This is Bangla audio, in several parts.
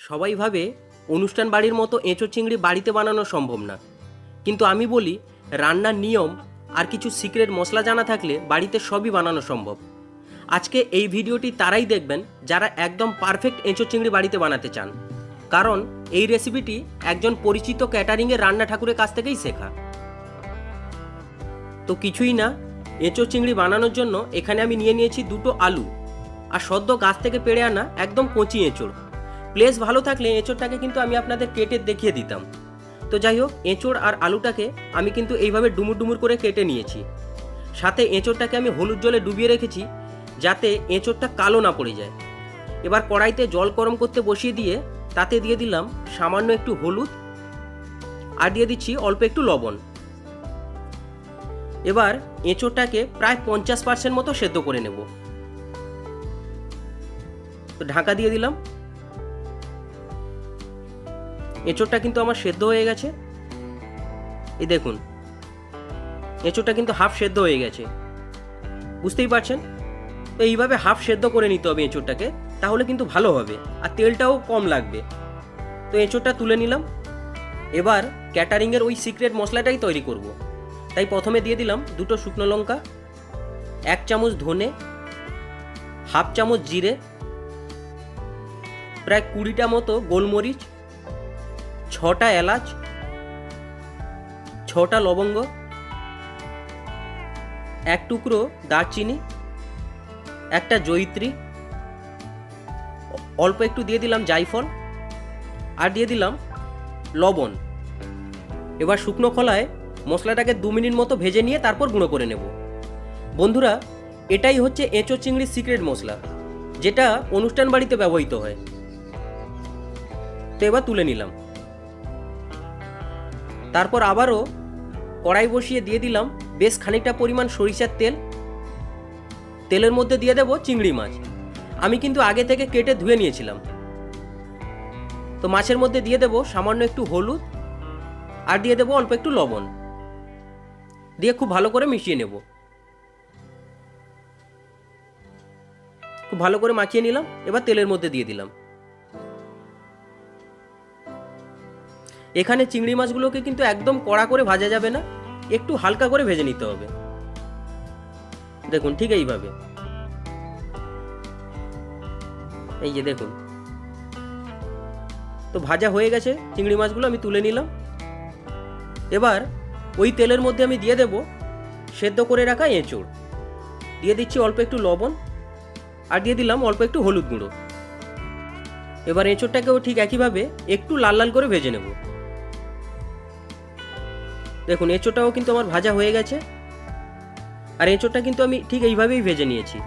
সবাই ভাবে অনুষ্ঠান বাড়ির মতো এঁচোড় চিংড়ি বাড়িতে বানানো সম্ভব না, কিন্তু আমি বলি রান্নার নিয়ম আর কিছু সিক্রেট মশলা জানা থাকলে বাড়িতে সবই বানানো সম্ভব। আজকে এই ভিডিওটি তারাই দেখবেন যারা একদম পারফেক্ট এঁচোড় চিংড়ি বাড়িতে বানাতে চান, কারণ এই রেসিপিটি একজন পরিচিত ক্যাটারিংয়ের রান্না ঠাকুরের কাছ থেকেই শেখা। তো কিছুই না, এঁচোড় চিংড়ি বানানোর জন্য এখানে আমি নিয়ে নিয়েছি দুটো আলু আর সদ্য গাছ থেকে পেড়ে আনা একদম কচি এঁচোড়। প্লেস ভালো থাকলে এঁচোড়টাকে কিন্তু আমি আপনাদের কেটে দেখিয়ে দিতাম। তো যাই হোক, এঁচোড় আর আলুটাকে আমি কিন্তু এইভাবে ডুমুর ডুমুর করে কেটে নিয়েছি। সাথে এঁচোড়টাকে আমি হলুদ জলে ডুবিয়ে রেখেছি যাতে এঁচোড়টা কালো না পড়ে যায়। এবার কড়াইতে জল গরম করতে বসিয়ে দিয়ে তাতে দিয়ে দিলাম সামান্য একটু হলুদ আর দিয়ে দিচ্ছি অল্প একটু লবণ। এবার এঁচোড়টাকে প্রায় 50% মতো সেদ্ধ করে নেব। তো ঢাকা দিয়ে দিলাম। এঁচোড়টা কিন্তু আমার সেদ্ধ হয়ে গেছে। এই দেখুন, এঁচোড়টা কিন্তু হাফ সেদ্ধ হয়ে গেছে, বুঝতেই পারছেন। তো এইভাবে হাফ সেদ্ধ করে নিতে হবে এঁচোড়টাকে, তাহলে কিন্তু ভালো হবে আর তেলটাও কম লাগবে। তো এঁচোড়টা তুলে নিলাম। এবার ক্যাটারিংয়ের ওই সিক্রেট মশলাটাই তৈরি করব। তাই প্রথমে দিয়ে দিলাম দুটো শুকনো লঙ্কা, 1 চামচ ধনে, হাফ চামচ জিরে, প্রায় 20টা মতো গোলমরিচ, 6টা এলাচ, 6টা লবঙ্গ, 1 টুকরো দারচিনি, একটা জয়িত্রী, অল্প একটু দিয়ে দিলাম জায়ফল আর দিয়ে দিলাম লবণ। এবার শুকনো খোলায় মশলাটাকে 2 মিনিট মতো ভেজে নিয়ে তারপর গুঁড়ো করে নেব। বন্ধুরা, এটাই হচ্ছে এঁচোড় চিংড়ির সিক্রেট মশলা, যেটা অনুষ্ঠান বাড়িতে ব্যবহৃত হয়। তো এবার তুলে নিলাম। তারপর আবারও কড়াই বসিয়ে দিয়ে দিলাম বেশ খানিকটা পরিমাণ সরিষার তেল। তেলের মধ্যে দিয়ে দেব চিংড়ি মাছ। আমি কিন্তু আগে থেকে কেটে ধুয়ে নিয়েছিলাম। তো মাছের মধ্যে দিয়ে দেব সামান্য একটু হলুদ আর দিয়ে দেব অল্প একটু লবণ, দিয়ে খুব ভালো করে মিশিয়ে নেব। খুব ভালো করে মাখিয়ে নিলাম। এবার তেলের মধ্যে দিয়ে দিলাম। এখানে চিংড়ি মাছগুলোকে কিন্তু একদম কড়া করে ভাজা যাবে না, একটু হালকা করে ভেজে নিতে হবে। দেখুন, ঠিক এইভাবে। এই যে দেখুন, তো ভাজা হয়ে গেছে চিংড়ি মাছগুলো, আমি তুলে নিলাম। এবার ওই তেলের মধ্যে আমি দিয়ে দেব সেদ্ধ করে রাখা এঁচোড়, দিয়ে দিচ্ছি অল্প একটু লবণ আর দিয়ে দিলাম অল্প একটু হলুদ গুঁড়ো। এবার এঁচোড়টাকেও ঠিক একইভাবে একটু লাল লাল করে ভেজে নেব। দেখুন, এঁচোড়টাও কিন্তু আমার ভাজা হয়ে গেছে আর এঁচোড়টা কিন্তু আমি ঠিক এইভাবেই ভেজে নিয়েছি।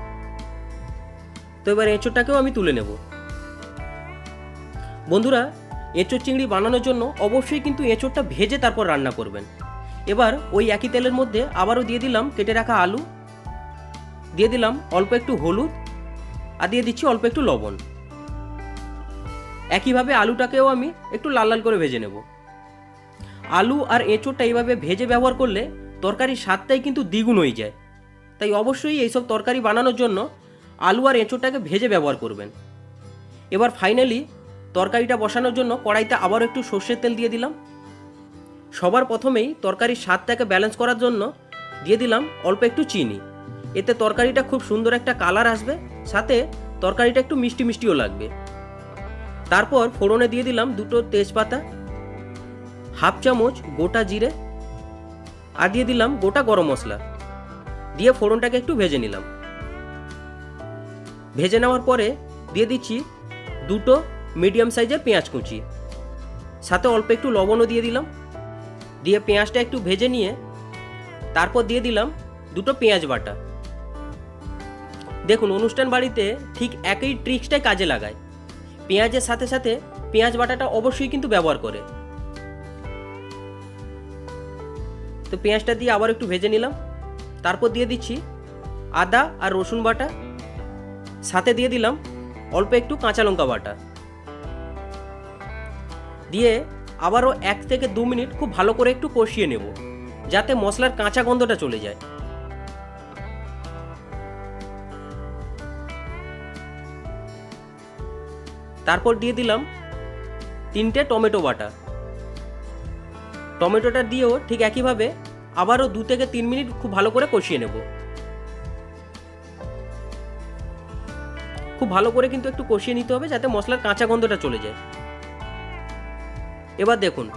তো এবার এঁচোড়টাকেও আমি তুলে নেব। বন্ধুরা, এঁচোড় চিংড়ি বানানোর জন্য অবশ্যই কিন্তু এঁচোড়টা ভেজে তারপর রান্না করবেন। এবার ওই একই তেলের মধ্যে আবারও দিয়ে দিলাম কেটে রাখা আলু, দিয়ে দিলাম অল্প একটু হলুদ আর দিয়ে দিচ্ছি অল্প একটু লবণ। একইভাবে আলুটাকেও আমি একটু লাল লাল করে ভেজে নেব। আলু আর এঁচোড়টা এইভাবে ভেজে ব্যবহার করলে তরকারির স্বাদটাই কিন্তু দ্বিগুণ হয়ে যায়। তাই অবশ্যই এইসব তরকারি বানানোর জন্য আলু আর এঁচোড়টাকে ভেজে ব্যবহার করবেন। এবার ফাইনালি তরকারিটা বসানোর জন্য কড়াইতে আবার একটু সর্ষের তেল দিয়ে দিলাম। সবার প্রথমেই তরকারির স্বাদটাকে ব্যালেন্স করার জন্য দিয়ে দিলাম অল্প একটু চিনি। এতে তরকারিটা খুব সুন্দর একটা কালার আসবে, সাথে তরকারিটা একটু মিষ্টি মিষ্টিও লাগবে। তারপর ফোড়নে দিয়ে দিলাম দুটো তেজপাতা, হাফ চামচ গোটা জিরে আর দিয়ে দিলাম গোটা গরম মশলা, দিয়ে ফোড়নটাকে একটু ভেজে নিলাম। ভেজে নেওয়ার পরে দিয়ে দিচ্ছি দুটো মিডিয়াম সাইজের পেঁয়াজ কুচি, সাথে অল্প একটু লবণও দিয়ে দিলাম। দিয়ে পেঁয়াজটা একটু ভেজে নিয়ে তারপর দিয়ে দিলাম দুটো পেঁয়াজ বাটা। দেখুন, অনুষ্ঠান বাড়িতে ঠিক একই ট্রিক্সটাই কাজে লাগায়। পেঁয়াজের সাথে সাথে পেঁয়াজ বাটাটা অবশ্যই কিন্তু ব্যবহার করে। তো পেঁয়াজটা দিয়ে আবার একটু ভেজে নিলাম। তারপর দিয়ে দিচ্ছি আদা আর রসুন বাটা, সাথে দিয়ে দিলাম অল্প একটু কাঁচা লঙ্কা বাটা, দিয়ে আবারও 1 থেকে 2 মিনিট খুব ভালো করে একটু কষিয়ে নেব, যাতে মশলার কাঁচা গন্ধটা চলে যায়। তারপর দিয়ে দিলাম 3টে টমেটো বাটা। টমেটোটা দিয়েও ঠিক একইভাবে আবারও 2 থেকে 3 মিনিট খুব ভালো করে কষিয়ে নেব। খুব ভালো করে কিন্তু একটু কষিয়ে নিতে হবে যাতে মশলার কাঁচা গন্ধটা চলে যায়। এবার দেখুন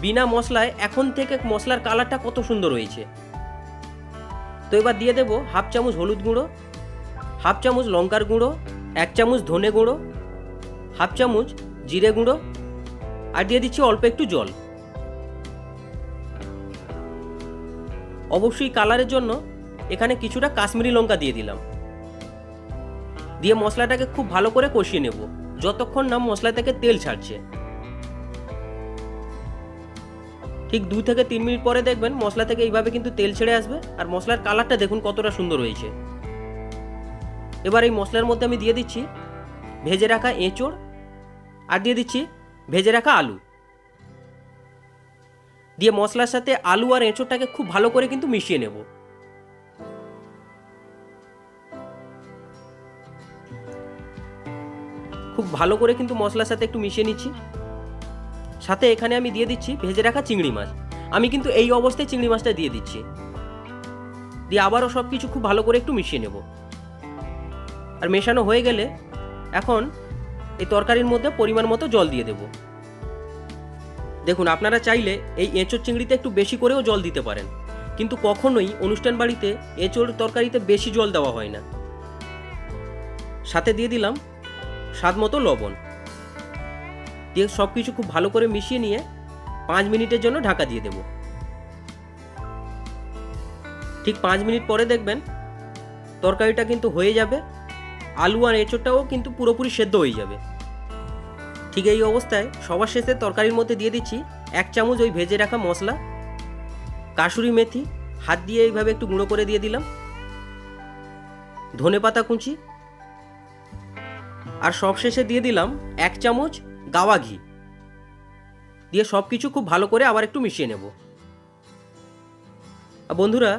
বিনা মশলায় এখন থেকে মশলার কালারটা কত সুন্দর হয়েছে। তো এবার দিয়ে দেব হাফ চামচ হলুদ গুঁড়ো, হাফ চামচ লঙ্কার গুঁড়ো, 1 চামচ ধনে গুঁড়ো, হাফ চামচ জিরে গুঁড়ো, আর দিয়ে দিচ্ছি অল্প একটু জল। অবশ্যই কালারের জন্য এখানে কিছুটা কাশ্মীরি লঙ্কা দিয়ে দিলাম। দিয়ে মশলাটাকে খুব ভালো করে কষিয়ে নেব যতক্ষণ না মশলা থেকে তেল ছাড়ছে। ঠিক 2 থেকে 3 মিনিট পরে দেখবেন মশলা থেকে এইভাবে কিন্তু তেল ছেড়ে আসবে আর মশলার কালারটা দেখুন কতটা সুন্দর হয়েছে। এবার এই মশলার মধ্যে আমি দিয়ে দিচ্ছি ভেজে রাখা এঁচোড় আর দিয়ে দিচ্ছি ভেজে রাখা আলু। দিয়ে মশলার সাথে আলু আর এঁচোড়টাকে খুব ভালো করে কিন্তু মিশিয়ে নেব। খুব ভালো করে কিন্তু মশলার সাথে একটু মিশিয়ে নিচ্ছি। সাথে এখানে আমি দিয়ে দিচ্ছি ভেজে রাখা চিংড়ি মাছ। আমি কিন্তু এই অবস্থায় চিংড়ি মাছটা দিয়ে দিচ্ছি। দিয়ে আবারও সব কিছু খুব ভালো করে একটু মিশিয়ে নেব। আর মেশানো হয়ে গেলে এখন এই তরকারির মধ্যে পরিমাণ মতো জল দিয়ে দেব। দেখুন আপনারা চাইলে এই এঁচোড় চিংড়িতে একটু বেশি করেও জল দিতে পারেন, কিন্তু কখনোই অনুষ্ঠান বাড়িতে এঁচোড় তরকারিতে বেশি জল দেওয়া হয় না। সাথে দিয়ে দিলাম স্বাদ মতো লবণ। দিয়ে সব কিছু খুব ভালো করে মিশিয়ে নিয়ে 5 মিনিটের জন্য ঢাকা দিয়ে দেব। ঠিক 5 মিনিট পরে দেখবেন তরকারিটা কিন্তু হয়ে যাবে, আলু আর এঁচোড়টাও কিন্তু পুরোপুরি সেদ্ধ হয়ে যাবে। ঠিক এই অবস্থায় সবার শেষে তরকারির মধ্যে দিয়ে দিচ্ছি 1 চামচ ওই ভেজে রাখা মশলা, কাসুরি মেথি হাত দিয়ে এইভাবে একটু গুঁড়ো করে দিয়ে দিলাম, ধনেপাতা কুচি, আর সবশেষে দিয়ে দিলাম 1 চামচ গাওয়া ঘি। দিয়ে সব কিছু খুব ভালো করে আবার একটু মিশিয়ে নেব। বন্ধুরা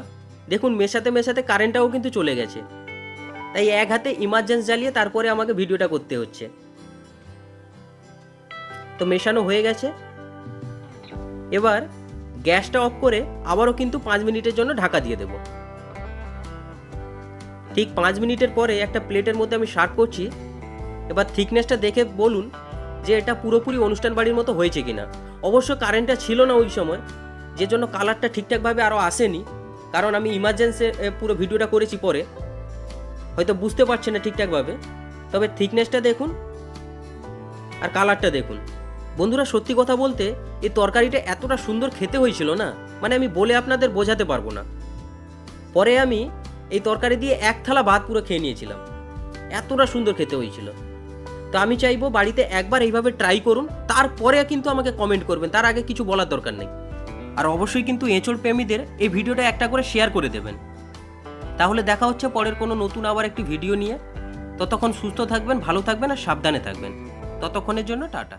দেখুন মেশাতে মেশাতে কারেন্টটাও কিন্তু চলে গেছে, তাই এক হাতে ইমার্জেন্সি জ্বালিয়ে তারপরে আমাকে ভিডিওটা করতে হচ্ছে। তো মেশানো হয়ে গেছে। এবার গ্যাসটা অফ করে আবারও কিন্তু 5 মিনিটের জন্য ঢাকা দিয়ে দেব। ঠিক 5 মিনিটের পরে একটা প্লেটের মধ্যে আমি সার্ভ করছি। এবার থিকনেসটা দেখে বলুন যে এটা পুরোপুরি অনুষ্ঠান বাড়ির মতো হয়েছে কিনা। অবশ্য কারেন্টটা ছিল না ওই সময়, যে জন্য কালারটা ঠিকঠাকভাবে আরও আসেনি, কারণ আমি ইমার্জেন্সি পুরো ভিডিওটা করেছি পরে, হয়তো বুঝতে পারছেন না ঠিকঠাকভাবে। তবে থিকনেসটা দেখুন আর কালারটা দেখুন। বন্ধুরা সত্যি কথা বলতে এই তরকারিটা এতটা সুন্দর খেতে হয়েছিল না, মানে আমি বলে আপনাদের বোঝাতে পারবো না। পরে আমি এই তরকারি দিয়ে 1 থালা ভাত পুরো খেয়ে নিয়েছিলাম, এতটা সুন্দর খেতে হয়েছিল। তো আমি চাইবো বাড়িতে একবার এইভাবে ট্রাই করুন, তারপরে কিন্তু আমাকে কমেন্ট করবেন, তার আগে কিছু বলার দরকার নেই। আর অবশ্যই কিন্তু এঁচোড় প্রেমীদের এই ভিডিওটা একটা করে শেয়ার করে দেবেন। তাহলে দেখা হচ্ছে পরের কোনো নতুন আবার একটি ভিডিও নিয়ে। ততক্ষণ সুস্থ থাকবেন, ভালো থাকবেন আর সাবধানে থাকবেন। ততক্ষণের জন্য টাটা।